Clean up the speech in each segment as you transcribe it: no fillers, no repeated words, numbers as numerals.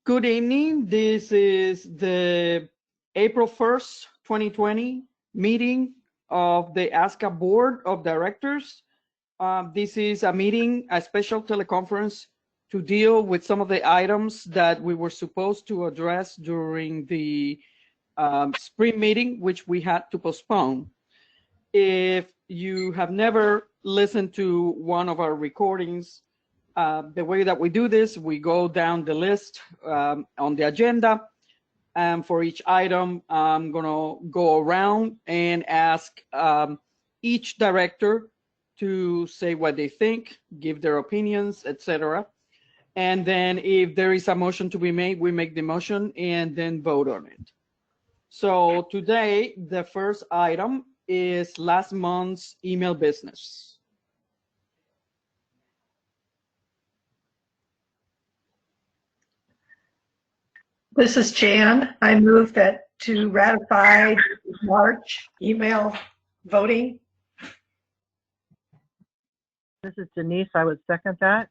Good evening. This is the April 1st, 2020 meeting of the ASCA Board of Directors. This is a meeting, a special teleconference to deal with some of the items that we were supposed to address during the spring meeting, which we had to postpone. If you have never listened to one of our recordings, the way that we do this, we go down the list on the agenda. And for each item, I'm going to go around and ask each director to say what they think, give their opinions, etc. And then if there is a motion to be made, we make the motion and then vote on it. So today, the first item is last month's email business. This is Jan. I move that to ratify March email voting. This is Denise. I would second that.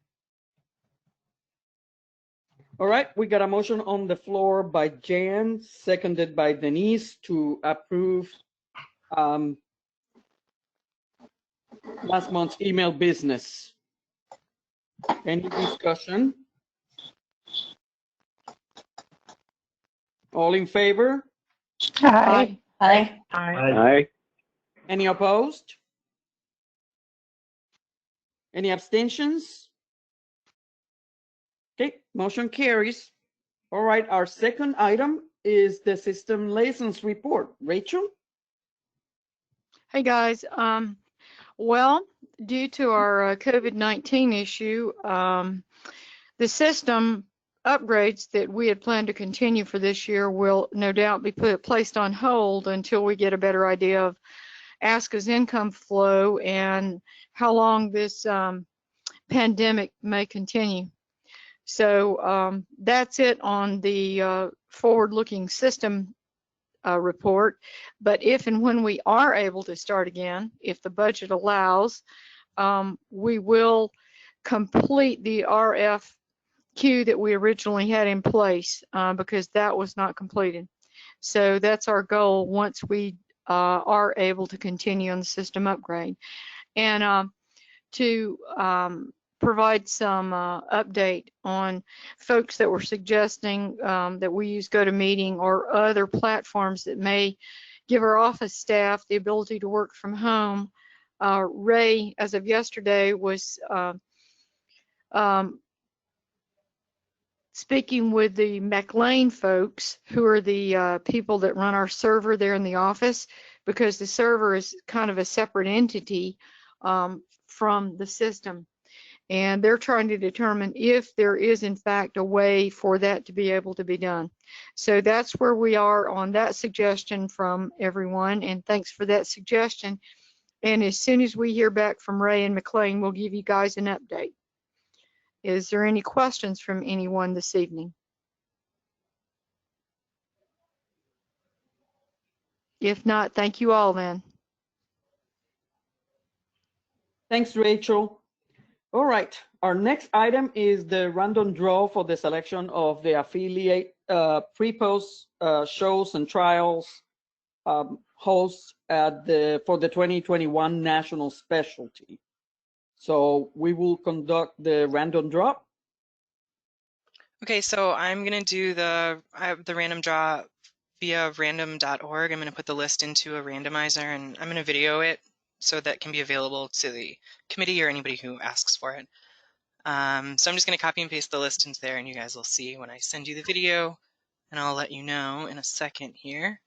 All right, we got a motion on the floor by Jan, seconded by Denise to approve last month's email business. Any discussion? All in favor? Aye. Aye. Aye. Any opposed? Any abstentions? Okay, motion carries. All right, our second item is the system license report. Rachel? Hey guys, well, due to our COVID-19 issue, the system upgrades that we had planned to continue for this year will no doubt be placed on hold until we get a better idea of ASCA's income flow and how long this pandemic may continue. So that's it on the forward-looking system report. But if and when we are able to start again, if the budget allows, we will complete the RFQ that we originally had in place because that was not completed. So that's our goal once we are able to continue on the system upgrade. And to provide some update on folks that were suggesting that we use GoToMeeting or other platforms that may give our office staff the ability to work from home. Ray, as of yesterday, was speaking with the McLean folks, who are the people that run our server there in the office, because the server is kind of a separate entity from the system. And they're trying to determine if there is, in fact, a way for that to be able to be done. So that's where we are on that suggestion from everyone. And thanks for that suggestion. And as soon as we hear back from Ray and McLean, we'll give you guys an update. Is there any questions from anyone this evening? If not, thank you all then. Thanks, Rachel. All right, our next item is the random draw for the selection of the affiliate pre-post shows and trials hosts for the 2021 National Specialty. So we will conduct the random draw. Okay, so I'm going to do the random draw via random.org. I'm going to put the list into a randomizer and I'm going to video it so that can be available to the committee or anybody who asks for it. So I'm just going to copy and paste the list into there and you guys will see when I send you the video, and I'll let you know in a second here.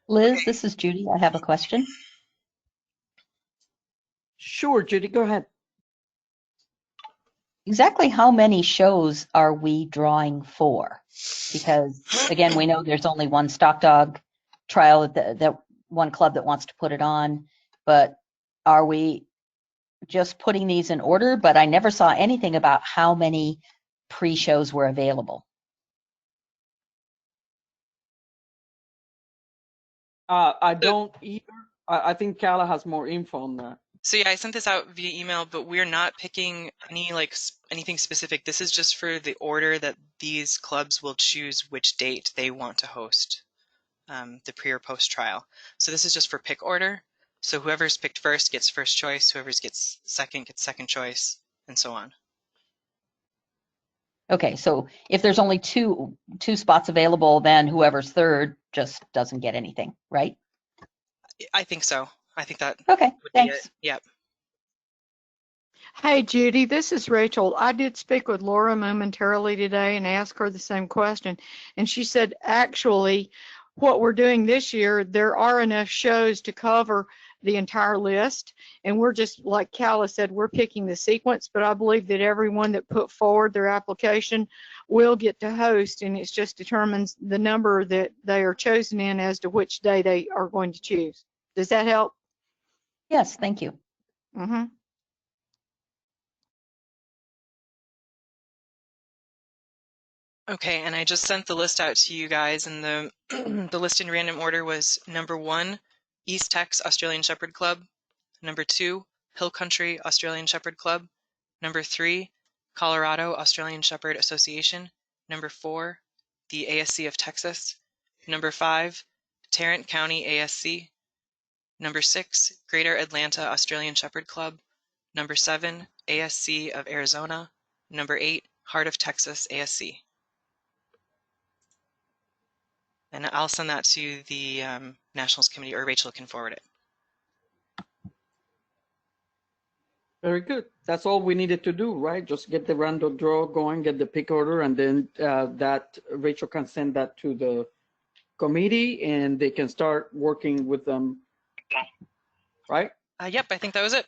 Liz, Okay. This is Judy. I have a question. Sure, Judy, go ahead. Exactly how many shows are we drawing for? Because again, we know there's only one stock dog trial that one club that wants to put it on, but are we just putting these in order? But I never saw anything about how many pre-shows were available. I don't either. I think Kala has more info on that. So yeah, I sent this out via email, but we're not picking any anything specific. This is just for the order that these clubs will choose which date they want to host the pre or post trial. So this is just for pick order. So whoever's picked first gets first choice, whoever's gets second choice, and so on. Okay, so if there's only two spots available, then whoever's third just doesn't get anything, right? I think so. I think that Okay, would be thanks. it. Yep. Hey, Judy, this is Rachel. I did speak with Laura momentarily today and asked her the same question. And she said, actually, what we're doing this year, there are enough shows to cover the entire list. And we're just, like Kala said, we're picking the sequence, but I believe that everyone that put forward their application will get to host, and it just determines the number that they are chosen in as to which day they are going to choose. Does that help? Yes, thank you. Mm-hmm. Okay, and I just sent the list out to you guys, and the the list in random order was number 1, East Tex Australian Shepherd Club. Number 2, Hill Country Australian Shepherd Club. Number 3, Colorado Australian Shepherd Association. Number 4, the ASC of Texas. Number 5, Tarrant County ASC. Number 6, Greater Atlanta Australian Shepherd Club. Number 7, ASC of Arizona. Number 8, Heart of Texas ASC. And I'll send that to the Nationals Committee, or Rachel can forward it. Very good. That's all we needed to do, right? Just get the random draw going, get the pick order, and then that Rachel can send that to the committee, and they can start working with them, right? Yep, I think that was it.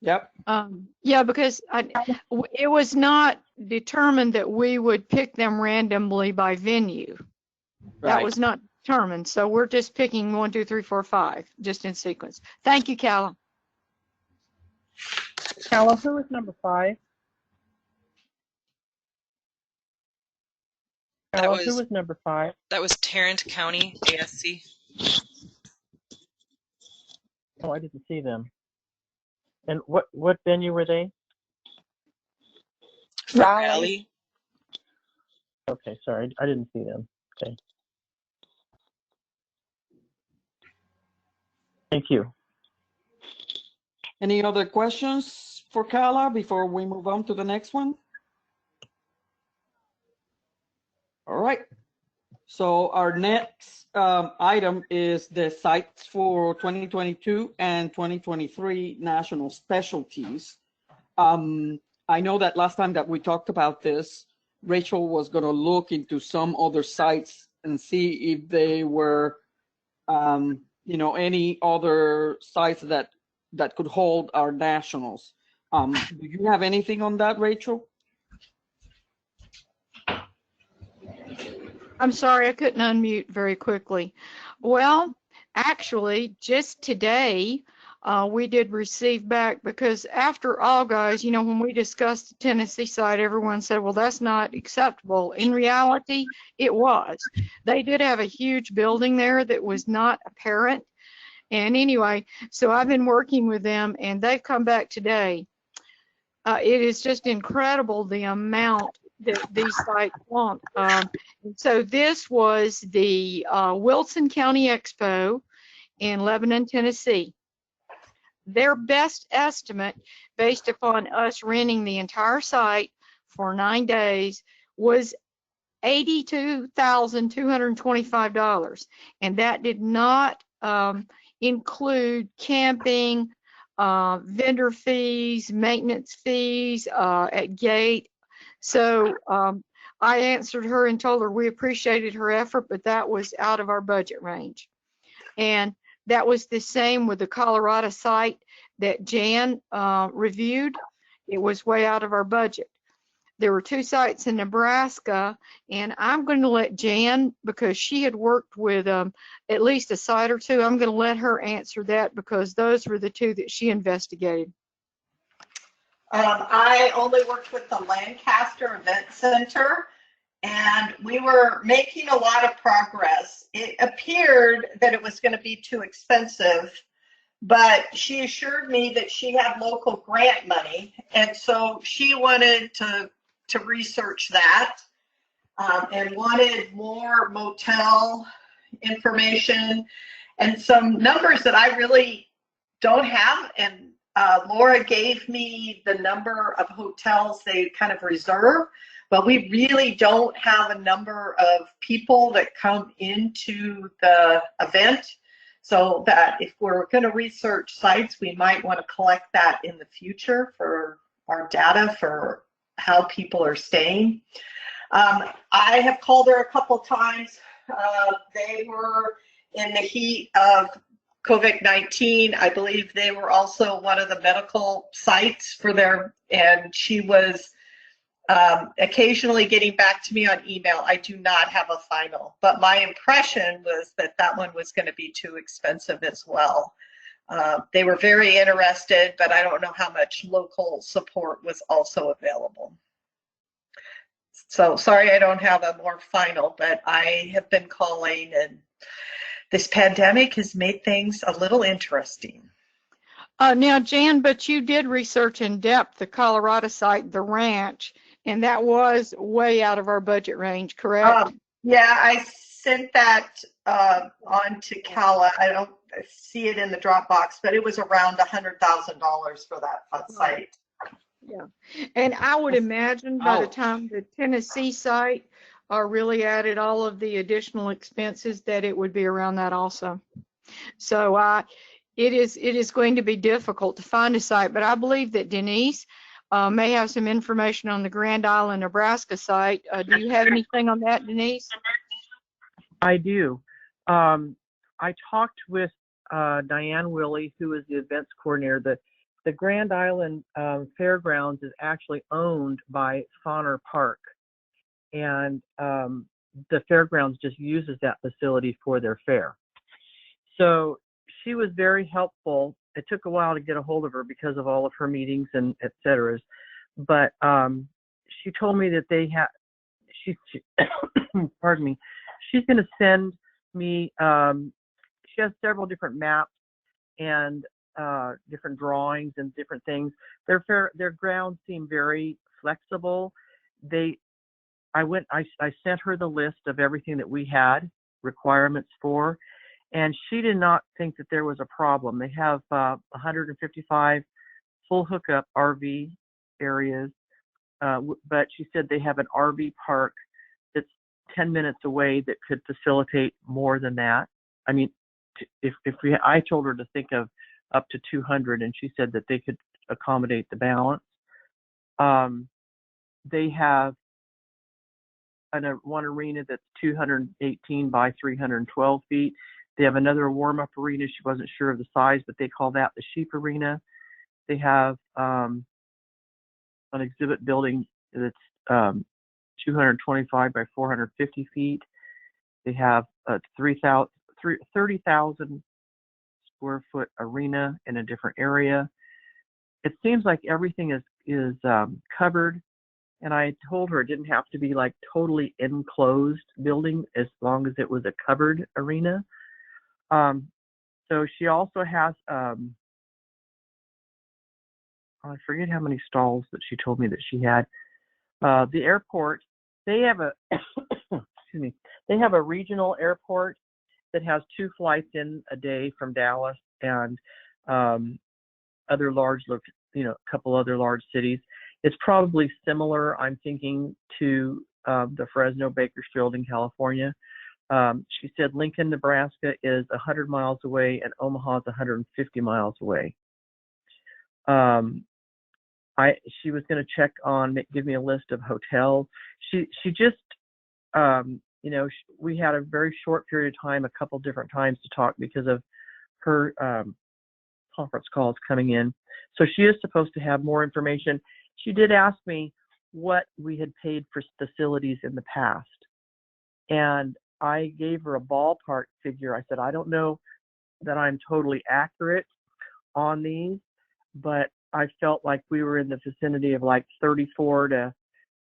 Yep. Yeah, because it was not determined that we would pick them randomly by venue. That Right. was not determined. So we're just picking 1, 2, 3, 4, 5, just in sequence. Thank you, Callum. Kala, who was number 5? Kala, who was number 5? That was Tarrant County ASC. Oh, I didn't see them. And what venue were they? Raleigh. Okay, sorry, I didn't see them. Okay. Thank you. Any other questions for Kala before we move on to the next one? All right. So our next item is the sites for 2022 and 2023 national specialties. I know that last time that we talked about this, Rachel was going to look into some other sites and see if they were, you know, any other sites that could hold our nationals. Do you have anything on that, Rachel? I'm sorry, I couldn't unmute very quickly. Well, actually, just today, we did receive back, because after all, guys, you know, when we discussed the Tennessee side, everyone said, well, that's not acceptable. In reality, it was. They did have a huge building there that was not apparent. And anyway, so I've been working with them, and they've come back today. It is just incredible the amount that these sites want. So this was the Wilson County Expo in Lebanon, Tennessee. Their best estimate, based upon us renting the entire site for 9 days, was $82,225, and that did not include camping, vendor fees, maintenance fees at gate. So I answered her and told her we appreciated her effort, but that was out of our budget range. And that was the same with the Colorado site that Jan reviewed. It was way out of our budget. There were 2 sites in Nebraska, and I'm going to let Jan, because she had worked with at least a site or 2, I'm going to let her answer that, because those were the 2 that she investigated. I only worked with the Lancaster Event Center, and we were making a lot of progress. It appeared that it was going to be too expensive, but she assured me that she had local grant money, and so she wanted to research that, and wanted more motel information and some numbers that I really don't have. And Laura gave me the number of hotels they kind of reserve, but we really don't have a number of people that come into the event. So that if we're going to research sites, we might want to collect that in the future for our data for how people are staying. I have called her a couple times. They were in the heat of COVID-19. I believe they were also one of the medical sites for their, and she was occasionally getting back to me on email. I do not have a final, but my impression was that that one was going to be too expensive as well. They were very interested, but I don't know how much local support was also available. So sorry I don't have a more final, but I have been calling, and this pandemic has made things a little interesting. Now, Jan, but you did research in depth the Colorado site, the ranch, and that was way out of our budget range, correct? Yeah, I sent that on to Cala. I don't see it in the Dropbox, but it was around $100,000 for that site. Yeah, and I would imagine by the time the Tennessee site really added all of the additional expenses that it would be around that also. So it is going to be difficult to find a site, but I believe that Denise may have some information on the Grand Island, Nebraska site. Do you have anything on that, Denise? I do. I talked with Diane Willey, who is the events coordinator. The Grand Island Fairgrounds is actually owned by Fauner Park, and the fairgrounds just uses that facility for their fair. So she was very helpful. It took a while to get a hold of her because of all of her meetings and et cetera. But she told me that they have, she pardon me, she's going to send me, she has several different maps and different drawings and different things. Their grounds seem very flexible. I sent her the list of everything that we had requirements for, and she did not think that there was a problem. They have 155 full hookup RV areas, but she said they have an RV park that's 10 minutes away that could facilitate more than that. I mean, I told her to think of up to 200, and she said that they could accommodate the balance. They have one arena that's 218 by 312 feet. They have another warm-up arena. She wasn't sure of the size, but they call that the Sheep Arena. They have an exhibit building that's 225 by 450 feet. They have a 30,000 square foot arena in a different area. It seems like everything is covered. And I told her it didn't have to be like totally enclosed building as long as it was a covered arena. So she also has, I forget how many stalls that she told me that she had. The airport, they have a, excuse me, they have a regional airport that has 2 flights in a day from Dallas and other large, a couple other large cities. It's probably similar, I'm thinking, to the Fresno Bakersfield in California. She said Lincoln, Nebraska is 100 miles away and Omaha is 150 miles away. She was going to check on, give me a list of hotels. She just, we had a very short period of time, a couple different times to talk because of her conference calls coming in. So she is supposed to have more information. She did ask me what we had paid for facilities in the past. And I gave her a ballpark figure. I said, I don't know that I'm totally accurate on these, but I felt like we were in the vicinity of like 34 to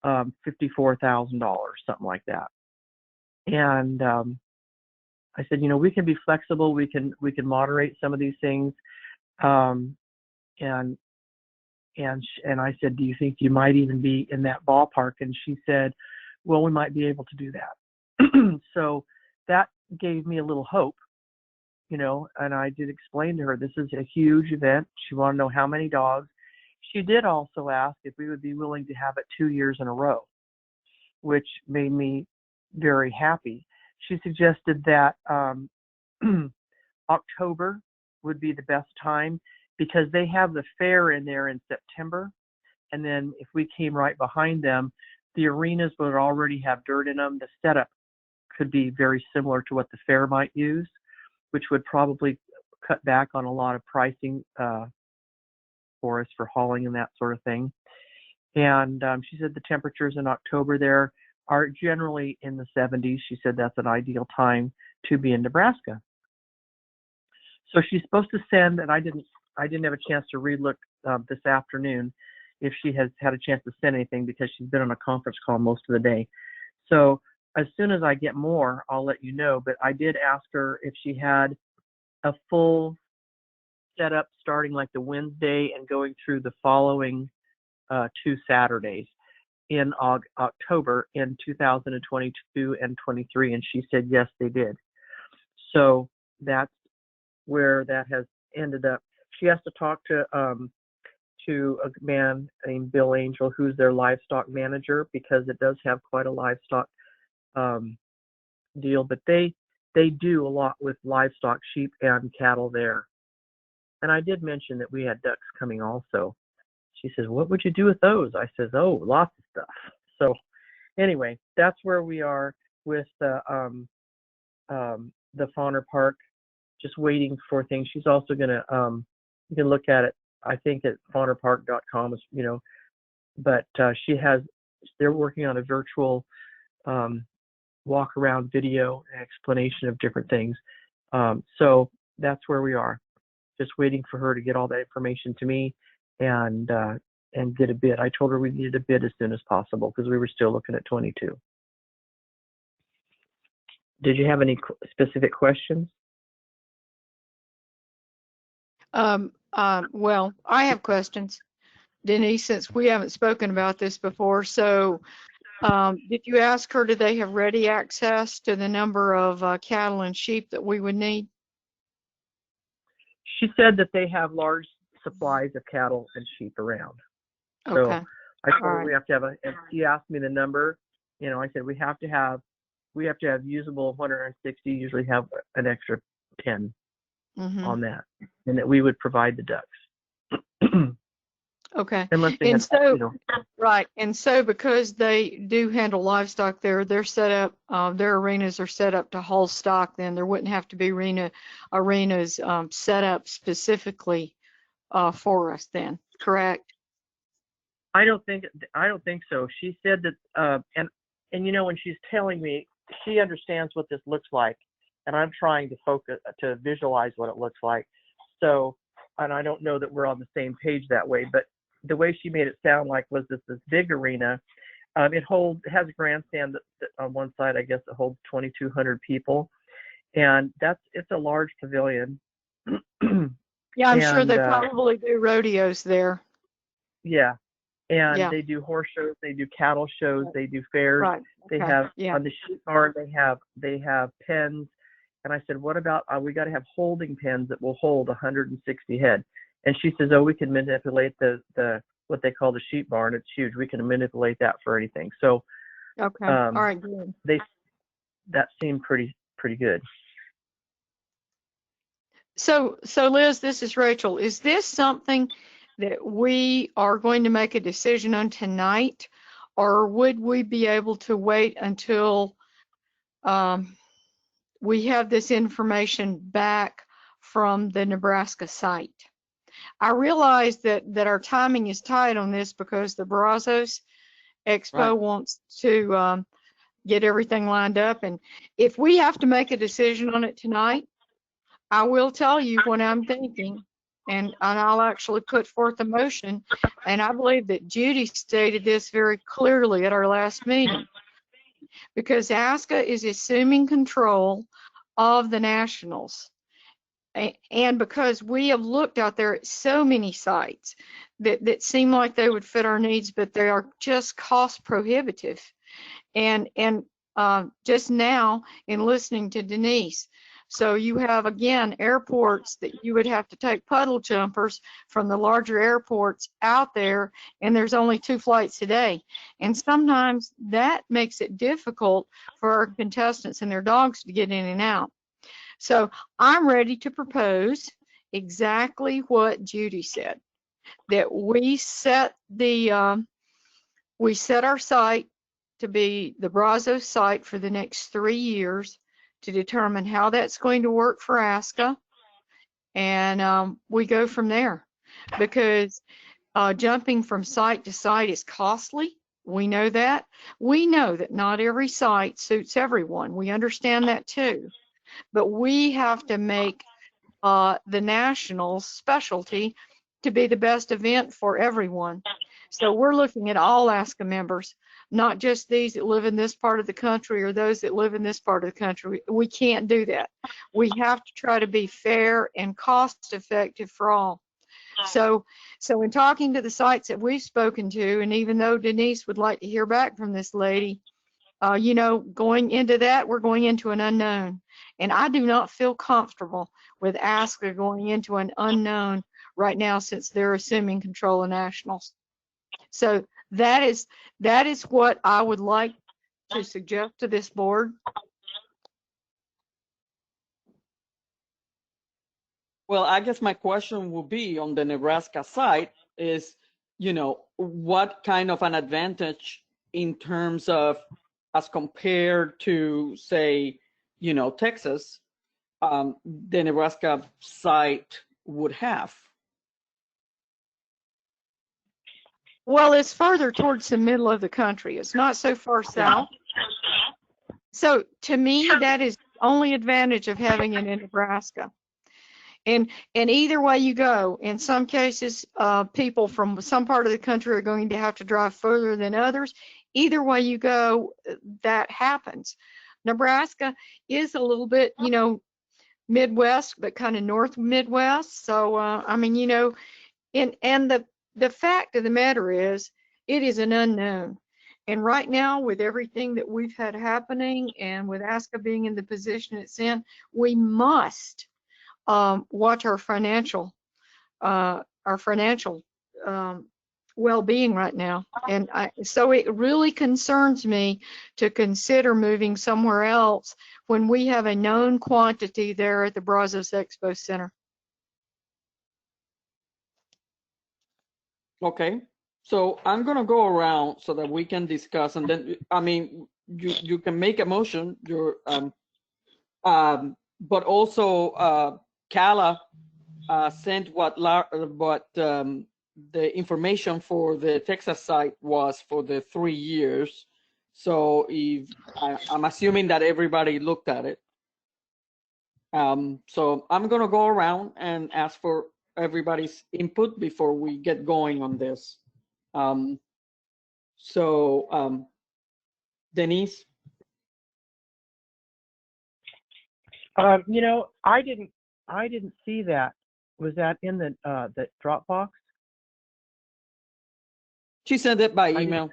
$54,000, something like that. And I said, you know, we can be flexible. We can moderate some of these things. And I said, do you think you might even be in that ballpark? And she said, well, we might be able to do that. So that gave me a little hope, you know, and I did explain to her, this is a huge event. She wanted to know how many dogs. She did also ask if we would be willing to have it 2 years in a row, which made me very happy. She suggested that October would be the best time because they have the fair in there in September. And then if we came right behind them, the arenas would already have dirt in them. The setup could be very similar to what the fair might use, which would probably cut back on a lot of pricing for us for hauling and that sort of thing. And she said the temperatures in October there are generally in the 70s. She said that's an ideal time to be in Nebraska. So she's supposed to send, and I didn't have a chance to relook this afternoon if she has had a chance to send anything because she's been on a conference call most of the day. So as soon as I get more, I'll let you know. But I did ask her if she had a full setup starting like the Wednesday and going through the following 2 Saturdays in October in 2022 and 23, and she said yes, they did. So that's where that has ended up. She has to talk to a man named Bill Angel, who's their livestock manager, because it does have quite a livestock deal. But they do a lot with livestock, sheep and cattle there. And I did mention that we had ducks coming also. She says, what would you do with those? I says, oh, lots of stuff. So anyway, that's where we are with the Fauna Park, just waiting for things. She's also going to, you can look at it, I think at faunapark.com, you know, but they're working on a virtual walk around video and explanation of different things. So that's where we are, just waiting for her to get all that information to me and get a bid. I told her we needed a bid as soon as possible because we were still looking at 22. Did you have any specific questions? Well, I have questions, Denise, since we haven't spoken about this before. So did you ask her, do they have ready access to the number of cattle and sheep that we would need? She said that they have large supplies of cattle and sheep around. So Okay. I told her we have to have and she asked me the number. You know, I said we have to have usable 160, usually have an extra 10 on that, and that we would provide the ducks. Okay. Unless they And have, so, you know. right. And so because they do handle livestock there, they're set up, their arenas are set up to hold stock, then there wouldn't have to be arenas set up specifically for us then, correct? I don't think so. She said that, and you know, when she's telling me, she understands what this looks like, and I'm trying to visualize what it looks like. So, and I don't know that we're on the same page that way, but the way she made it sound like was this big arena. It has a grandstand that on one side, I guess it holds 2,200 people, and it's a large pavilion. Yeah, I'm sure they probably do rodeos there. Yeah. And they do horse shows, they do cattle shows, they do fairs. Right. They have on the sheep barn, they have pens. And I said, what about we got to have holding pens that will hold 160 head. And she says, oh, we can manipulate the what they call the sheep barn. It's huge. We can manipulate that for anything. So okay, all right, good. That seemed pretty good. So Liz, this is Rachel. Is this something that we are going to make a decision on tonight, or would we be able to wait until we have this information back from the Nebraska site? I realize that our timing is tight on this because the Brazos Expo wants to get everything lined up, and if we have to make a decision on it tonight, I will tell you what I'm thinking. and I'll actually put forth a motion, and I believe that Judy stated this very clearly at our last meeting, because ASCA is assuming control of the nationals. And because we have looked out there at so many sites that seem like they would fit our needs, but they are just cost prohibitive. And just now in listening to Denise, so you have, again, airports that you would have to take puddle jumpers from the larger airports out there, and there's only 2 flights a day. And sometimes that makes it difficult for our contestants and their dogs to get in and out. So I'm ready to propose exactly what Judy said, that we set our site to be the Brazos site for the next 3 years, to determine how that's going to work for ASCA, and we go from there, because jumping from site to site is costly. We know that. We know that not every site suits everyone. We understand that too. But we have to make the Nationals specialty to be the best event for everyone. So we're looking at all ASCA members, not just these that live in this part of the country or those that live in this part of the country. We can't do that. We have to try to be fair and cost effective for all. So in talking to the sites that we've spoken to, and even though Denise would like to hear back from this lady, you know, going into that, we're going into an unknown. And I do not feel comfortable with ASCA going into an unknown right now, since they're assuming control of nationals. So that is what I would like to suggest to this board. Well, I guess my question will be on the Nebraska side is, you know, what kind of an advantage in terms of, as compared to, say, you know, Texas, the Nebraska site would have? Well, it's further towards the middle of the country. It's not so far south. So to me, that is the only advantage of having it in Nebraska. And either way you go, in some cases, people from some part of the country are going to have to drive further than others. Either way you go, that happens. Nebraska is a little bit, you know, Midwest, but kind of North Midwest. So, I mean, you know, and the fact of the matter is, it is an unknown. And right now, with everything that we've had happening, and with ASCA being in the position it's in, we must watch our financial well-being right now. And so it really concerns me to consider moving somewhere else when we have a known quantity there at the Brazos Expo Center. Okay, so I'm gonna go around so that we can discuss, and then, I mean, you can make a motion, but also Kala sent what the information for the Texas site was for the 3 years. So if I'm assuming that everybody looked at it. So I'm gonna go around and ask for everybody's input before we get going on this. Denise? You know, I didn't see that. Was that in the Dropbox? She sent it by email.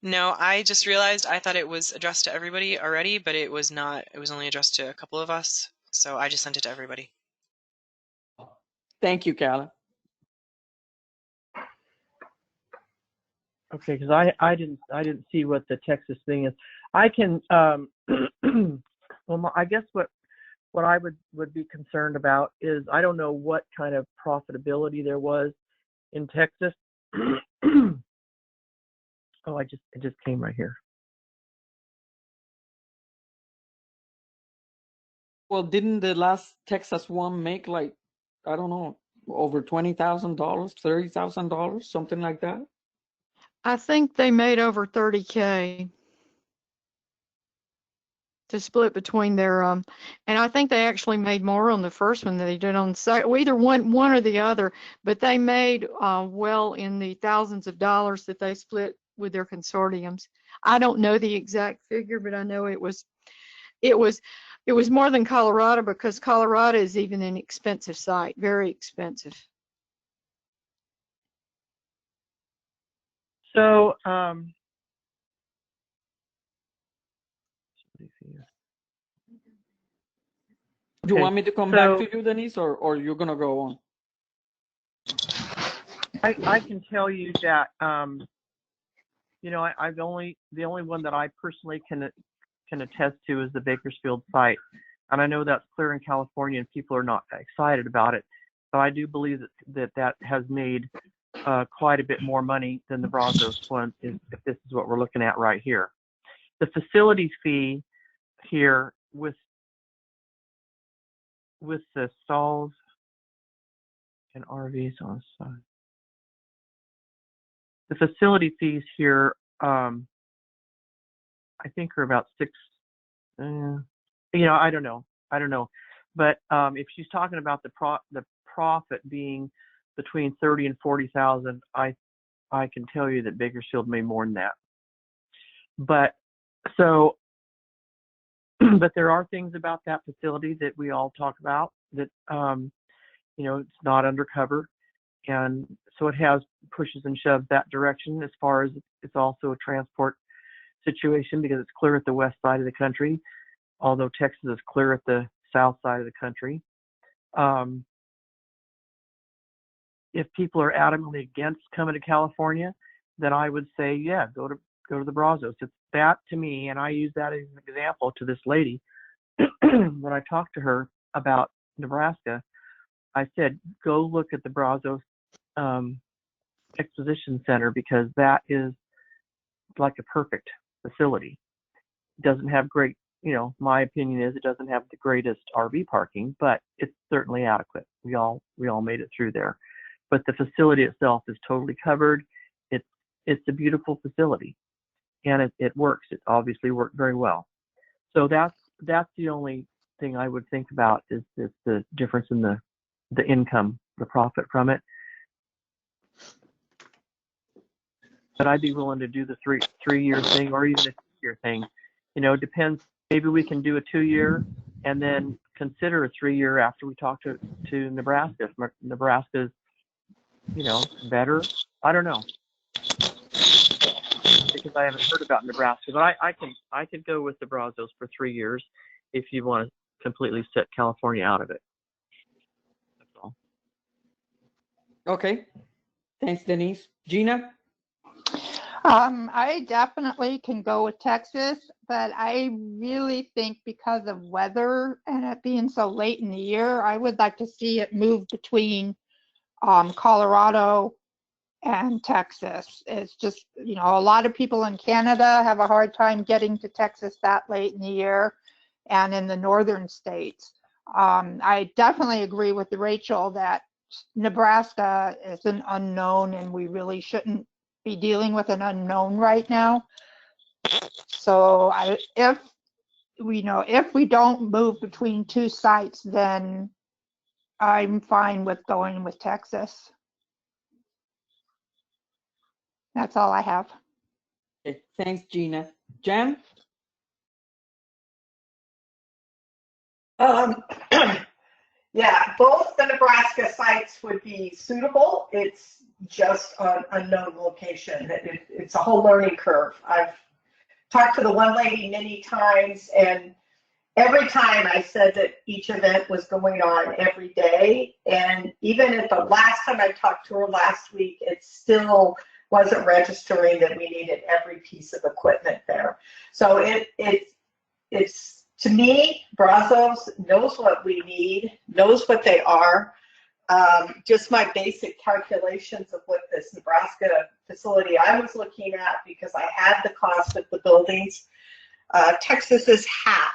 No, I just realized I thought it was addressed to everybody already, but it was not. It was only addressed to a couple of us, so I just sent it to everybody. Thank you, Kala. Okay, because I didn't see what the Texas thing is. I can well, I guess what I would be concerned about is, I don't know what kind of profitability there was in Texas. Oh, it just came right here. Well, didn't the last Texas one make, like, I don't know, over $20,000, $30,000, something like that? I think they made over 30K. to split between their and I think they actually made more on the first one than they did on the second. Well, either one or the other, but they made well in the thousands of dollars that they split with their consortiums. I don't know the exact figure, but I know it was more than Colorado, because Colorado is even an expensive site, very expensive. So, Do you okay, want me to come back to you, Denise, or you're gonna go on? I can tell you that you know, the only one that I personally can attest to is the Bakersfield site, and I know that's clear in California and people are not excited about it, but I do believe that has made quite a bit more money than the Brazos one, if this is what we're looking at right here. The facility fee here with the stalls and RVs on the side. The facility fees here, I think, are about $6. You know, I don't know, but if she's talking about the profit being between 30 and 40,000, I can tell you that Bakersfield made more than that. But so, but there are things about that facility that we all talk about that you know, it's not undercover, and so it has pushes and shoves that direction. As far as it's also a transport situation, because it's clear at the west side of the country, although Texas is clear at the south side of the country. If people are adamantly against coming to California, then I would say, yeah, go to the Brazos. It's that to me, and I use that as an example to this lady when I talked to her about Nebraska. I said, go look at the Brazos Exposition Center, because that is like a perfect facility. It doesn't have great, you know, my opinion is it doesn't have the greatest RV parking, but it's certainly adequate. We all made it through there. But the facility itself is totally covered. It's a beautiful facility, and it works. It obviously worked very well. So that's the only thing I would think about is the difference in the income, the profit from it. But I'd be willing to do the three-year thing, or even a 2-year thing. You know, it depends. Maybe we can do a 2-year and then consider a 3-year after we talk to Nebraska. If Nebraska's, you know, better, I don't know, because I haven't heard about Nebraska. But I could go with the Brazos for 3 years if you want to completely set California out of it. That's all. Okay. Thanks, Denise. Gina? I definitely can go with Texas, but I really think because of weather and it being so late in the year, I would like to see it move between Colorado and Texas. It's just, you know, a lot of people in Canada have a hard time getting to Texas that late in the year, and in the northern states. I definitely agree with Rachel that Nebraska is an unknown, and we really shouldn't be dealing with an unknown right now. So if we don't move between two sites, then I'm fine with going with Texas. That's all I have. Okay. Thanks, Gina. Jan? Yeah, both the Nebraska sites would be suitable. It's just an unknown location. It's a whole learning curve. I've talked to the one lady many times, and every time I said that each event was going on every day, and even at the last time I talked to her last week, it still wasn't registering that we needed every piece of equipment there. So it's to me, Brazos knows what we need, knows what they are. Just my basic calculations of what this Nebraska facility I was looking at, because I had the cost of the buildings. Texas is half.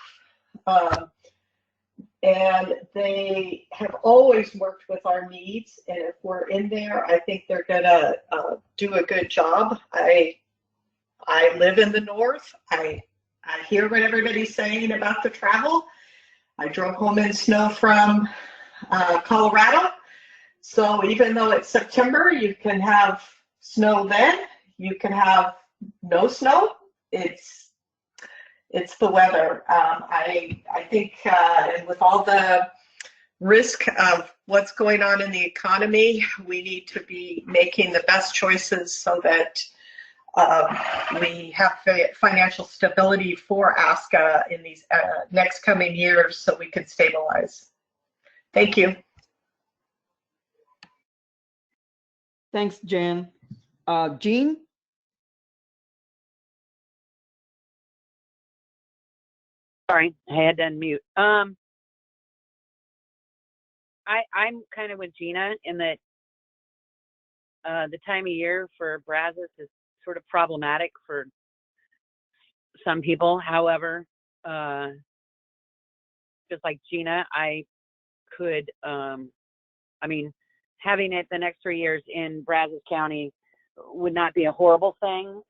And they have always worked with our needs. And if we're in there, I think they're going to do a good job. I live in the north. I I hear what everybody's saying about the travel. I drove home in snow from Colorado. So even though it's September, you can have snow then. You can have no snow. It's the weather. I think, and with all the risk of what's going on in the economy, we need to be making the best choices so that we have financial stability for ASCA in these next coming years so we can stabilize. Thank you. Thanks, Jen. Jean? Sorry, I had to unmute. I'm kind of with Gina in that the time of year for Brazos is sort of problematic for some people. However, just like Gina, I could, I mean, having it the next 3 years in Brazos County would not be a horrible thing.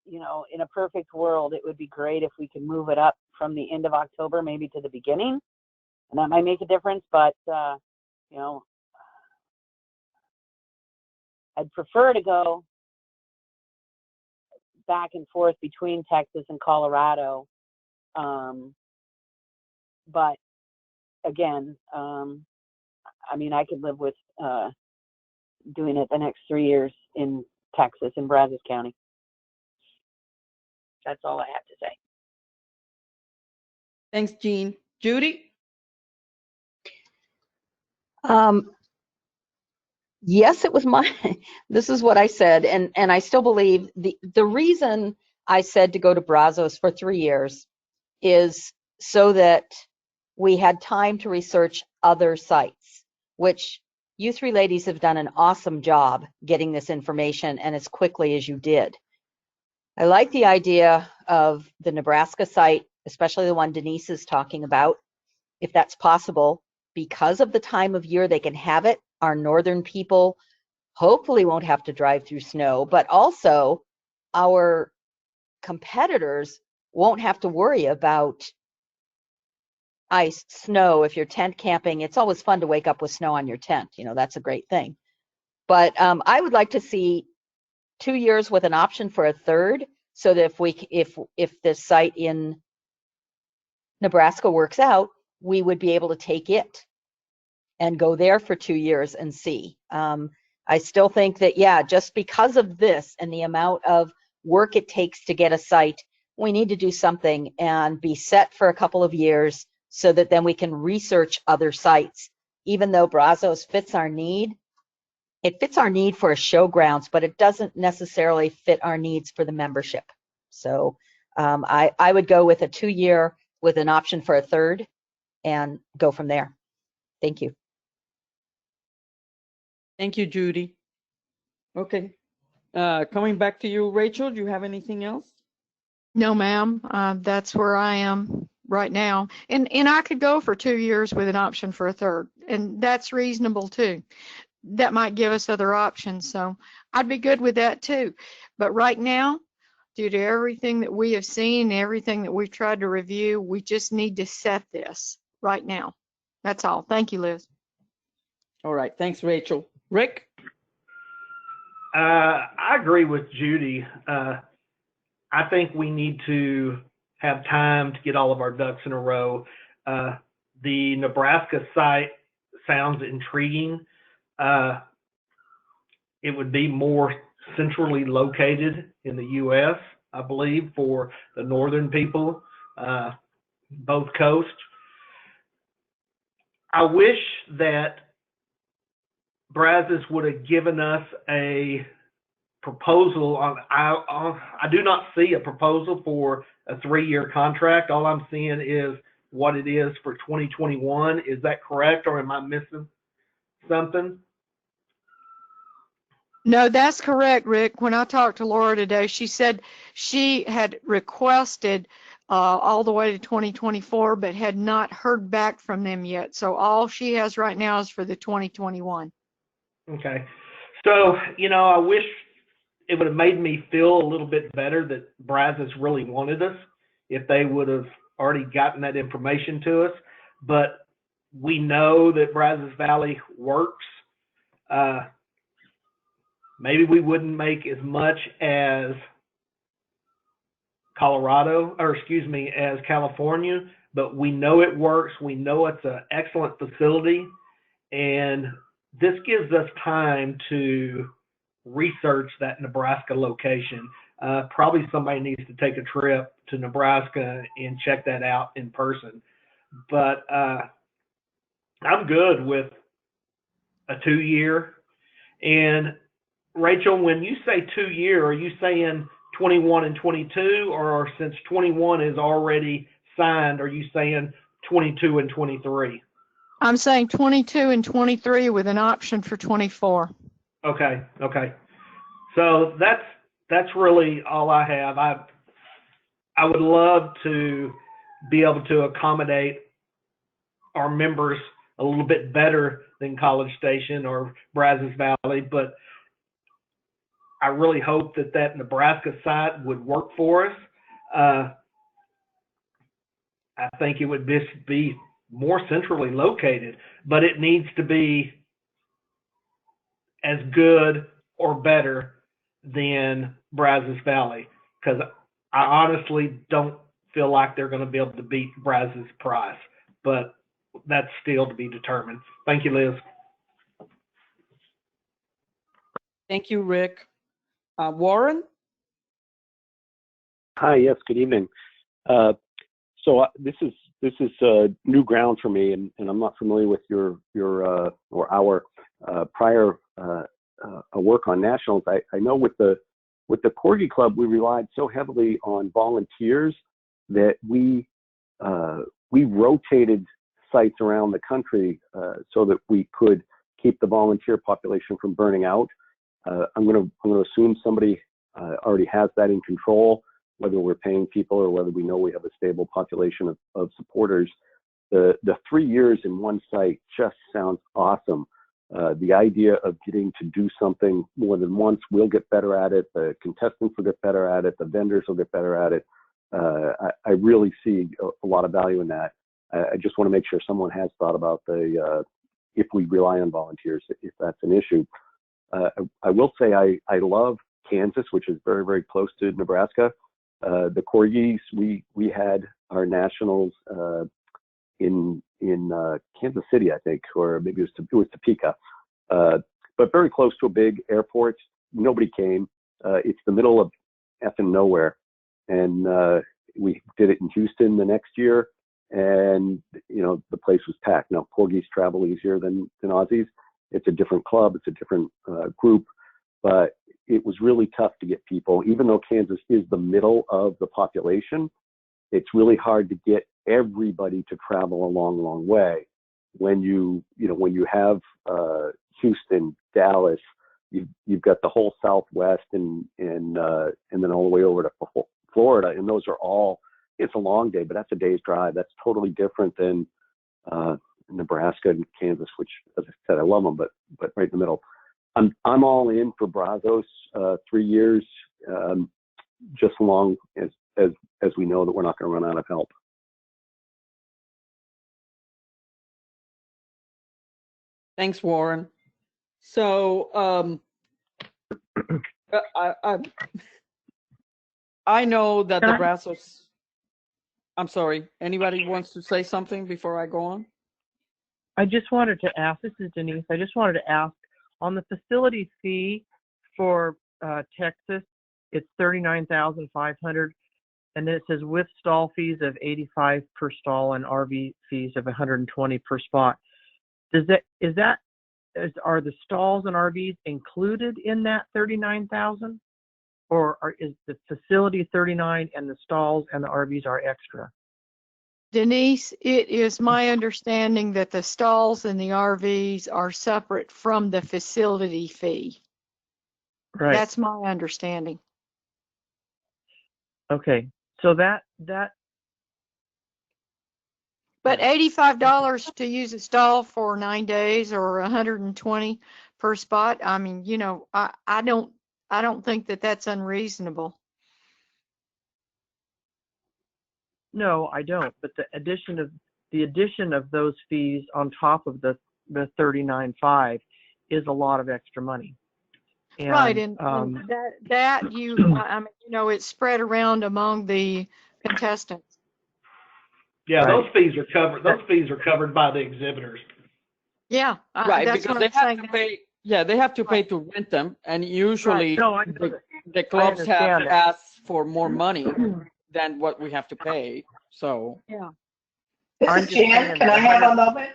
You know, in a perfect world, it would be great if we could move it up from the end of October, maybe to the beginning, and that might make a difference. But, you know, I'd prefer to go back and forth between Texas and Colorado. But again, I mean, I could live with doing it the next 3 years in Texas, in Brazos County. That's all I have to say. Thanks, Jean. Judy? Yes, it was my, this is what I said, and I still believe the reason I said to go to Brazos for 3 years is so that we had time to research other sites, which you three ladies have done an awesome job getting this information and as quickly as you did. I like the idea of the Nebraska site, especially the one Denise is talking about, if that's possible, because of the time of year they can have it. Our northern people hopefully won't have to drive through snow, but also our competitors won't have to worry about ice, snow. If you're tent camping, it's always fun to wake up with snow on your tent. You know, that's a great thing. But I would like to see 2 years with an option for a third, so that if this site in Nebraska works out, we would be able to take it and go there for 2 years and see. I still think that, yeah, just because of this and the amount of work it takes to get a site, we need to do something and be set for a couple of years so that then we can research other sites. Even though Brazos fits our need, it fits our need for a showgrounds, but it doesn't necessarily fit our needs for the membership. So I would go with a 2 year with an option for a third and go from there. Thank you. Thank you, Judy. Okay. Coming back to you, Rachel, do you have anything else? No, ma'am. That's where I am right now. And I could go for 2 years with an option for a third, and that's reasonable too. That might give us other options, so I'd be good with that too. But right now, due to everything that we have seen, everything that we've tried to review, we just need to set this right now. That's all. Thank you, Liz. All right. Thanks, Rachel. Rick? I agree with Judy. I think we need to have time to get all of our ducks in a row. The Nebraska site sounds intriguing. It would be more centrally located in the U.S., I believe, for the northern people, both coasts. I wish that Brazos would have given us a proposal on. I do not see a proposal for a 3-year contract. All I'm seeing is what it is for 2021. Is that correct, or am I missing something? No, that's correct, Rick. When I talked to Laura today, she said she had requested all the way to 2024, but had not heard back from them yet. So all she has right now is for the 2021. Okay. So, you know, I wish it would have made me feel a little bit better that Brazos really wanted us if they would have already gotten that information to us. But we know that Brazos Valley works. Maybe we wouldn't make as much as as California, but we know it works. We know it's an excellent facility, and this gives us time to research that Nebraska location. Probably somebody needs to take a trip to Nebraska and check that out in person. But I'm good with a 2-year. And Rachel, when you say 2-year, are you saying 21 and 22, or since 21 is already signed, are you saying 22 and 23? I'm saying 22 and 23 with an option for 24. Okay. So that's really all I have. I would love to be able to accommodate our members a little bit better than College Station or Brazos Valley, but I really hope that Nebraska site would work for us. I think it would just be more centrally located, but it needs to be as good or better than Brazos Valley, because I honestly don't feel like they're going to be able to beat Brazos price, but that's still to be determined. Thank you, Liz. Thank you, Rick. Warren? Hi, yes, good evening. This is new ground for me, and I'm not familiar with your or our prior work on nationals. I know with the Corgi Club, we relied so heavily on volunteers that we rotated sites around the country so that we could keep the volunteer population from burning out. I'm going to assume somebody already has that in control, whether we're paying people or whether we know we have a stable population of supporters. The 3 years in one site just sounds awesome. The idea of getting to do something more than once, we'll get better at it. The contestants will get better at it. The vendors will get better at it. I really see a lot of value in that. I just want to make sure someone has thought about if we rely on volunteers, if that's an issue. I will say I love Kansas, which is very, very close to Nebraska. The Corgis, we had our nationals in Kansas City, I think, or maybe it was Topeka, but very close to a big airport. Nobody came. It's the middle of effing nowhere, and we did it in Houston the next year, and the place was packed. Now Corgis travel easier than Aussies. It's a different club. It's a different group, but it was really tough to get people. Even though Kansas is the middle of the population, it's really hard to get everybody to travel a long, long way. When you have Houston, Dallas, you've got the whole Southwest and then all the way over to Florida, and those are all. It's a long day, but that's a day's drive. That's totally different than Nebraska and Kansas, which, as I said, I love them, but right in the middle. I'm all in for Brazos 3 years, just as long as we know that we're not going to run out of help. Thanks, Warren. So I know that the Brazos. I'm sorry. Anybody wants to say something before I go on? I just wanted to ask, this is Denise, I just wanted to ask, on the facility fee for Texas, it's $39,500, and then it says with stall fees of $85 per stall and RV fees of $120 per spot. Are the stalls and RVs included in that $39,000, or is the facility $39 and the stalls and the RVs are extra? Denise, it is my understanding that the stalls and the RVs are separate from the facility fee. Right. That's my understanding. Okay, so that. But $85 to use a stall for 9 days or $120 per spot. I mean, I don't I don't think that that's unreasonable. No, I don't. But the addition of those fees on top of the 39.5 is a lot of extra money. And, Right, and that you, I mean, you know, it's spread around among the contestants. Yeah, Right. those fees are covered. Those fees are covered by the exhibitors. Yeah, Right, that's because what they I'm have saying. to pay. Yeah, they have to pay to rent them, and usually No, I know the clubs have understand to that. ask for more money than what we have to pay. So Yeah. This I'm is just Jan. saying Can I that have a moment?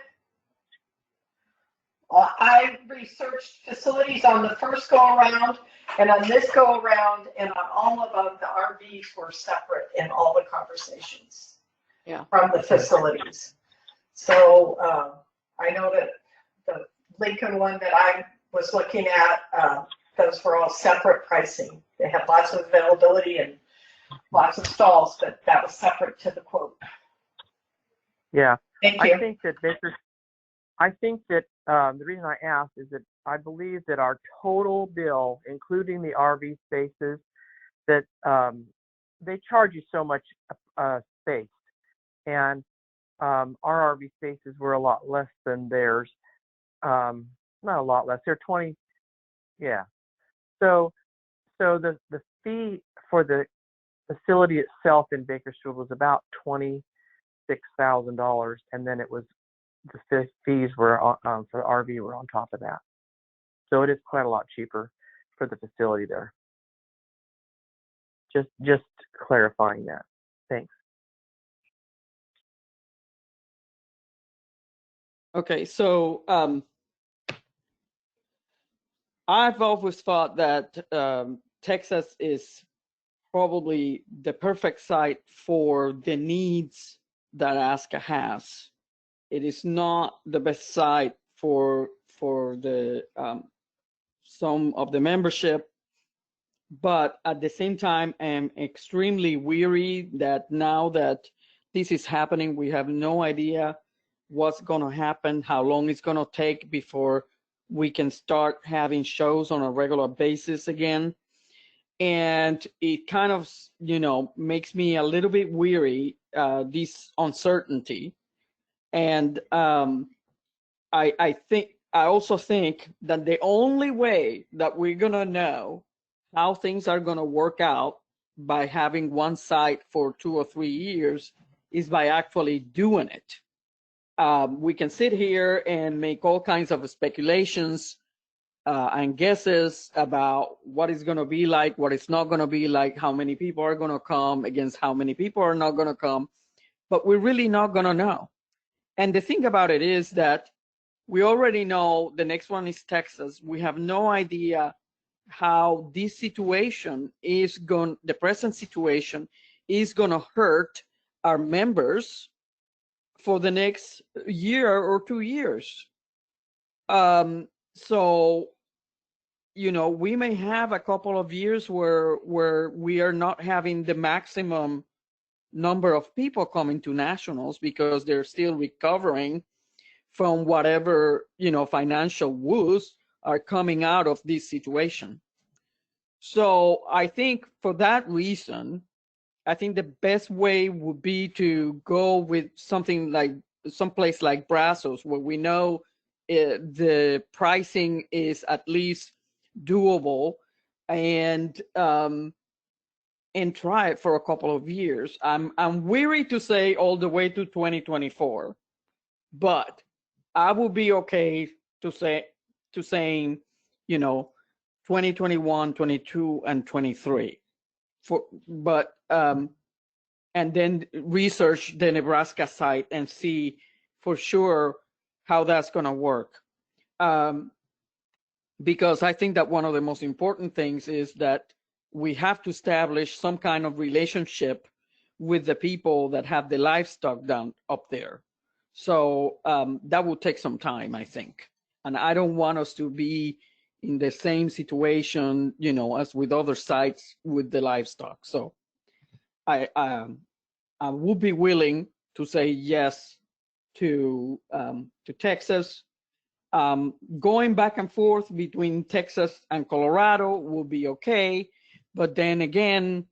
I researched facilities on the first go around and on this go around, and on all of them, the RVs were separate in all the conversations. Yeah. From the facilities. So I know that the Lincoln one that I was looking at, those were all separate pricing. They have lots of availability and lots of stalls, but that was separate to the quote. Yeah. Thank you. I think that the reason I asked is that I believe that our total bill, including the RV spaces, that they charge you so much space, and our RV spaces were a lot less than theirs. Not a lot less. They're 20. Yeah. So the fee for the facility itself in Bakersfield was about $26,000, and then it was the fees were for the RV were on top of that. So it is quite a lot cheaper for the facility there. Just clarifying that. Thanks. okay, so I've always thought that Texas is probably the perfect site for the needs that ASCA has. It is not the best site for the some of the membership, but at the same time, I'm extremely weary that now that this is happening, we have no idea what's going to happen, how long it's going to take before we can start having shows on a regular basis again. And it kind of, you know, makes me a little bit weary, this uncertainty. And I also think that the only way that we're going to know how things are going to work out by having one site for 2 or 3 years is by actually doing it. We can sit here and make all kinds of speculations and guesses about what it's going to be like, what it's not going to be like, how many people are going to come against how many people are not going to come, but we're really not going to know. And the thing about it is that we already know the next one is Texas. We have no idea how this situation is going, the present situation is going to hurt our members for the next year or 2 years. So, you know, we may have a couple of years where we are not having the maximum number of people coming to nationals because they're still recovering from whatever, you know, financial woes are coming out of this situation. So I think for that reason, I think the best way would be to go with something like someplace like Brazos, where we know the pricing is at least doable, and try it for a couple of years. I'm weary to say all the way to 2024, but I would be okay to saying, you know, 2021, 22, and 23. But and then research the Nebraska site and see for sure how that's going to work. Because I think that one of the most important things is that we have to establish some kind of relationship with the people that have the livestock down up there. So that will take some time, I think. And I don't want us to be in the same situation, you know, as with other sites with the livestock. So I would be willing to say yes to Texas, Going back and forth between Texas and Colorado will be okay. But then again,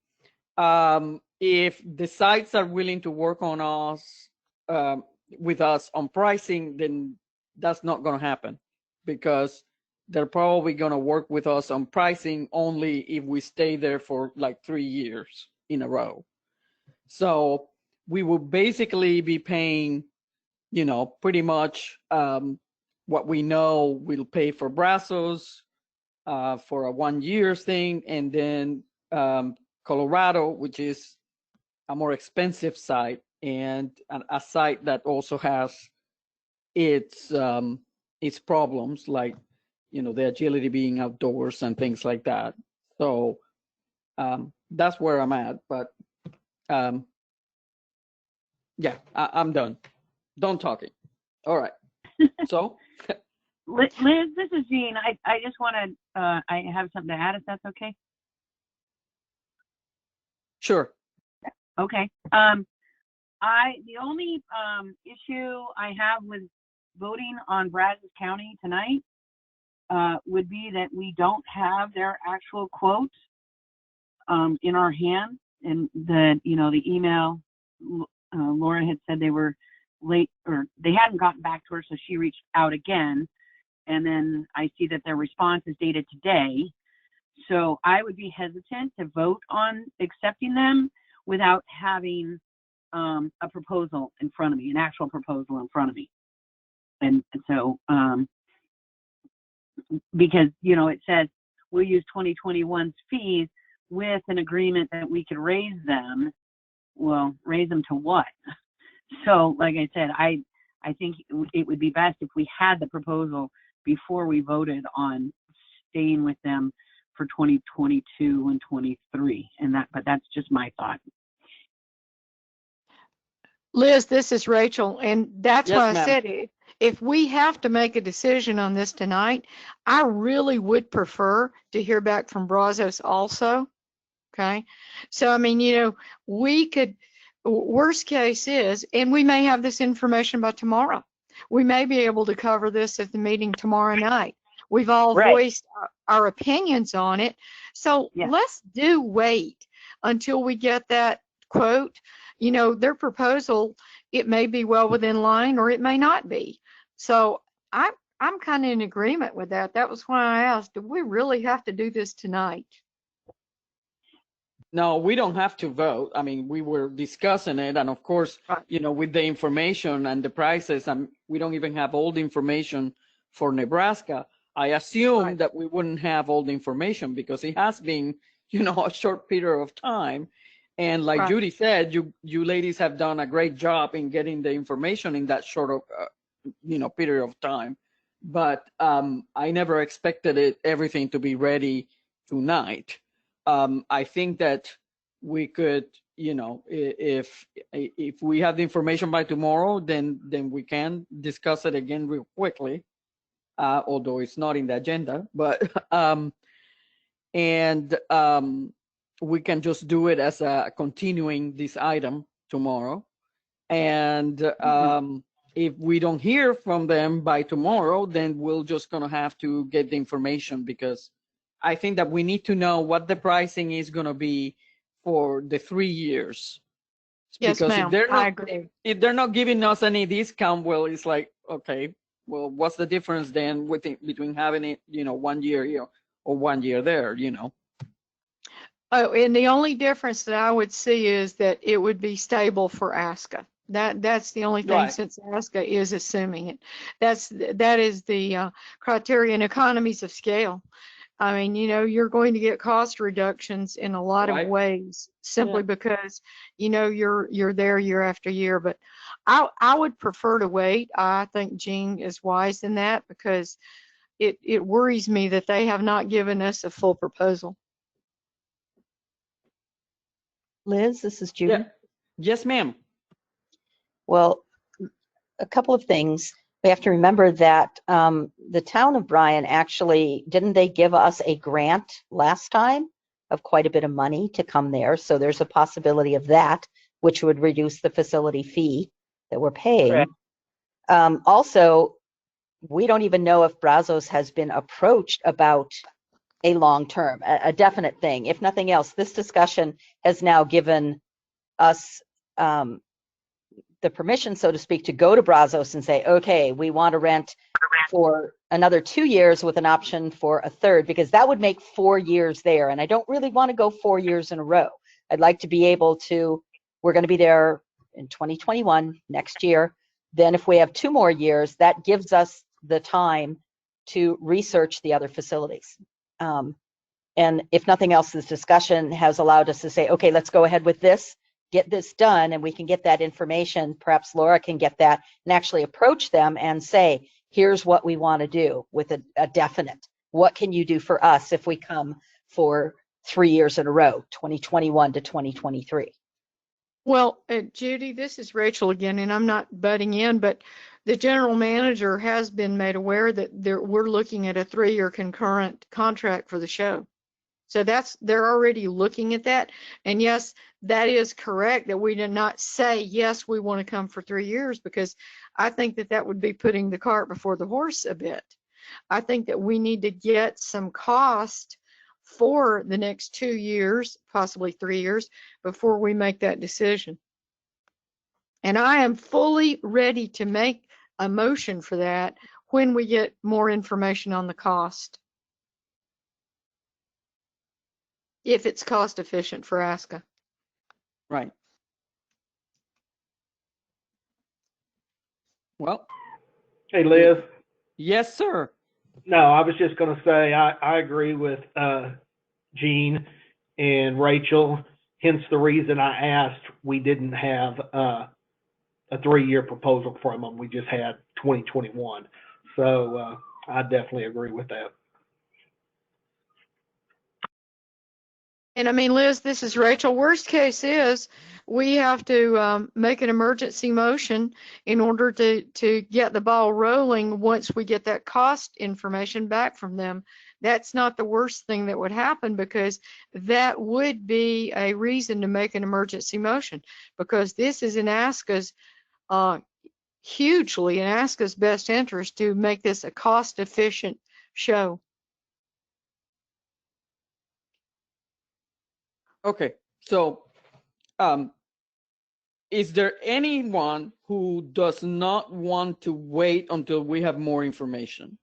if the sites are willing to work on us, with us on pricing, then that's not going to happen, because they're probably going to work with us on pricing only if we stay there for like 3 years in a row. So we will basically be paying, pretty much what we know we'll pay for Brazos for a 1 year thing, and then Colorado, which is a more expensive site and a site that also has its problems, like the agility being outdoors and things like that. So that's where I'm at. But yeah, I'm done talking. All right. So Liz, this is Jean. I just want to, I have something to add, if that's okay. Sure. Okay. The only issue I have with voting on Brazos County tonight would be that we don't have their actual quote in our hand, and that the email Laura had said they were late, or they hadn't gotten back to her, so she reached out again, and then I see that their response is dated today. So I would be hesitant to vote on accepting them without having a proposal in front of me, an actual proposal in front of me. And so, because, it says we'll use 2021's fees with an agreement that we could raise them. Well, raise them to what? So, like I said, I think it would be best if we had the proposal before we voted on staying with them for 2022 and 23. But that's just my thought. Liz, this is Rachel, and that's Yes, why I ma'am. said if we have to make a decision on this tonight, I really would prefer to hear back from Brazos also. Okay. So, I mean, we could, worst case is, and we may have this information by tomorrow. We may be able to cover this at the meeting tomorrow night. We've all Right. voiced our opinions on it. So Yeah. let's wait until we get that quote. Their proposal, it may be well within line or it may not be. So I'm kind of in agreement with that. That was why I asked, do we really have to do this tonight? No, we don't have to vote. I mean, we were discussing it, and of course, Right. with the information and the prices, and we don't even have all the information for Nebraska. I assume Right. that we wouldn't have all the information because it has been, a short period of time. And like Right. Judy said, you ladies have done a great job in getting the information in that short of, period of time. But I never expected everything to be ready tonight. I think that we could, if we have the information by tomorrow, then we can discuss it again real quickly, although it's not in the agenda. But we can just do it as a continuing this item tomorrow. And if we don't hear from them by tomorrow, then we're just gonna have to get the information, because I think that we need to know what the pricing is going to be for the 3 years. Yes, because ma'am. I agree. if they're not giving us any discount, well, it's like, okay, well, what's the difference then between having it, 1 year here or 1 year there, Oh, and the only difference that I would see is that it would be stable for ASCA. That's the only thing, Right. since ASCA is assuming it. That is the criterion, economies of scale. I mean, you're going to get cost reductions in a lot Right. of ways simply because, you're there year after year. But I would prefer to wait. I think Jean is wise in that, because it worries me that they have not given us a full proposal. Liz, this is Judy. Yeah. Yes, ma'am. Well, a couple of things. We have to remember that the town of Bryan actually, didn't they give us a grant last time of quite a bit of money to come there? So there's a possibility of that, which would reduce the facility fee that we're paying. Correct. Also, we don't even know if Brazos has been approached about a long-term, a definite thing. If nothing else, this discussion has now given us the permission, so to speak, to go to Brazos and say, okay, we want to rent for another 2 years with an option for a third, because that would make 4 years there. And I don't really want to go 4 years in a row. I'd like to be able to, we're going to be there in 2021, next year. Then if we have 2 more years, that gives us the time to research the other facilities. And if nothing else, this discussion has allowed us to say, okay, let's go ahead with this, get this done, and we can get that information. Perhaps Laura can get that and actually approach them and say, here's what we want to do with a definite. What can you do for us if we come for 3 years in a row, 2021 to 2023? Well, Judy, this is Rachel again, and I'm not butting in, but the general manager has been made aware that we're looking at a 3-year concurrent contract for the show. So they're already looking at that. And yes, that is correct that we did not say, yes, we want to come for 3 years, because I think that would be putting the cart before the horse a bit. I think that we need to get some cost for the next 2 years, possibly 3 years, before we make that decision. And I am fully ready to make a motion for that when we get more information on the cost, if it's cost efficient for ASCA. Right. Well. Hey, Liz. Yes, sir. No, I was just going to say I agree with Jean and Rachel. Hence the reason I asked. We didn't have a 3-year proposal from them. We just had 2021. So I definitely agree with that. And I mean, Liz, this is Rachel. Worst case is we have to make an emergency motion in order to get the ball rolling once we get that cost information back from them. That's not the worst thing that would happen, because that would be a reason to make an emergency motion, because this is in ASCA's hugely in ASCA's best interest to make this a cost efficient show. Okay, so is there anyone who does not want to wait until we have more information?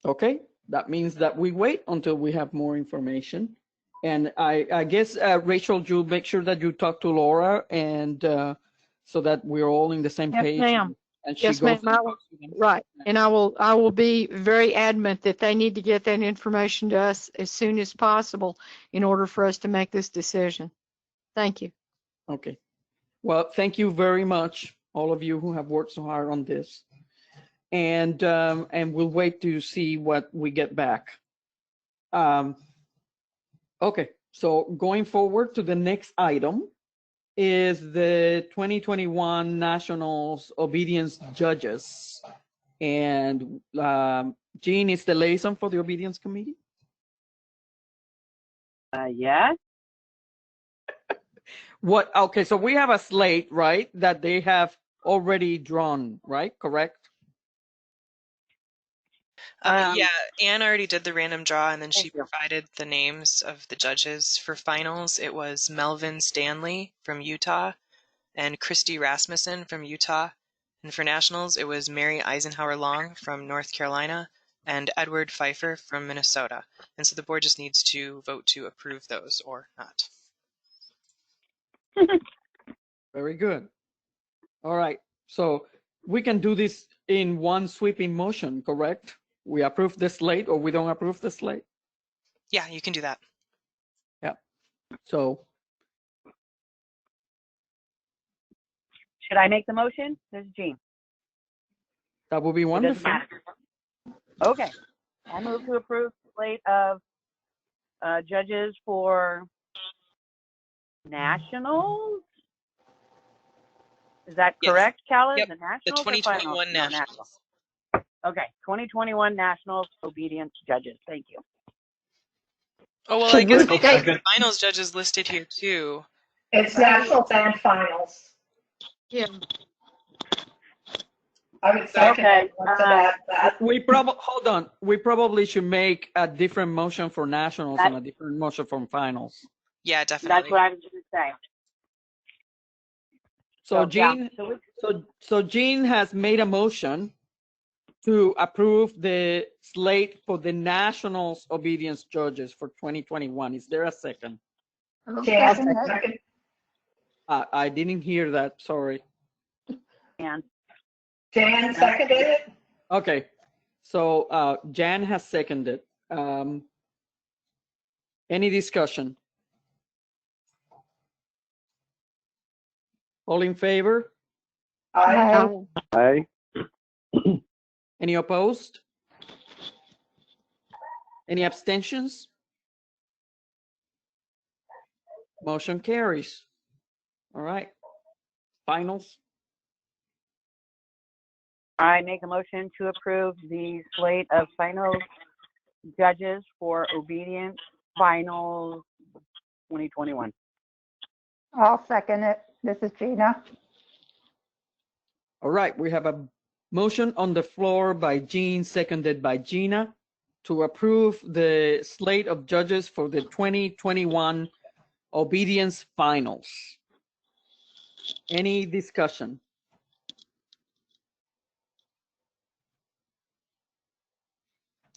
Okay, that means that we wait until we have more information. And I guess, Rachel, you make sure that you talk to Laura, and so that we're all in the same page. Yes, ma'am. And she Yes, goes ma'am. Right. And I will be very adamant that they need to get that information to us as soon as possible in order for us to make this decision. Thank you. Okay. Well, thank you very much, all of you who have worked so hard on this. And we'll wait to see what we get back. Okay, so going forward to the next item is the 2021 Nationals Obedience Judges. And Jean is the liaison for the Obedience Committee? Yeah. What? Okay, so we have a slate, right, that they have already drawn, right? Correct? Yeah, Anne already did the random draw, and then she provided the names of the judges for finals. It was Melvin Stanley from Utah and Christy Rasmussen from Utah. And for nationals, it was Mary Eisenhower Long from North Carolina and Edward Pfeiffer from Minnesota. And so the board just needs to vote to approve those or not. Very good. All right, so we can do this in one sweeping motion, correct? We approve the slate or we don't approve the slate? Yeah, you can do that. Yeah. So. Should I make the motion? This is Jean. That would be wonderful. Okay. I move to approve the slate of judges for nationals. Is that correct, Callis? Yep. The nationals, the 2021 nationals. Okay, 2021 Nationals Obedience Judges. Thank you. Oh, well, I guess we have the finals judges listed here too. It's nationals and finals. Yeah. I would second Okay, it. What's that? Hold on. We probably should make a different motion for nationals and a different motion for finals. Yeah, That's definitely. what I was going to say. So yeah. Jean, so Jean has made a motion to approve the slate for the nationals obedience judges for 2021. Is there a second? Jan, Second it. second. I didn't hear that. Sorry. And Jan seconded it. Okay. So Jan has seconded. Any discussion? All in favor? Aye. Aye. Aye. Any opposed? Any abstentions? Motion carries. All right. Finals. I make a motion to approve the slate of final judges for obedience finals 2021. I'll second it. This is Gina. All right. We have a motion on the floor by Jean, seconded by Gina, to approve the slate of judges for the 2021 obedience finals. Any discussion?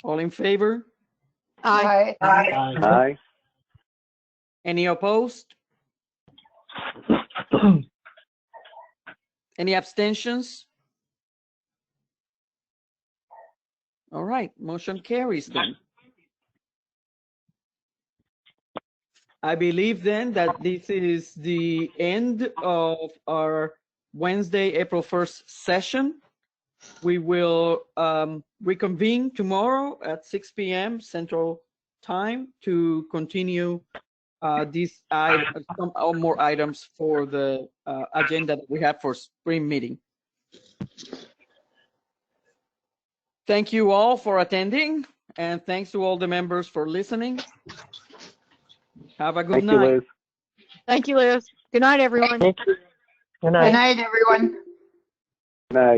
All in favor? Aye. Aye. Aye. Any opposed? Any abstentions? All right, motion carries then. I believe then that this is the end of our Wednesday, April 1st session. We will reconvene tomorrow at 6 p.m. Central Time to continue some more items for the agenda that we have for spring meeting. Thank you all for attending, and thanks to all the members for listening. Have a good Thank you, night. Liz. Thank you, Liz. Good night, everyone. Thank you. Good night. Good night, everyone. Good night.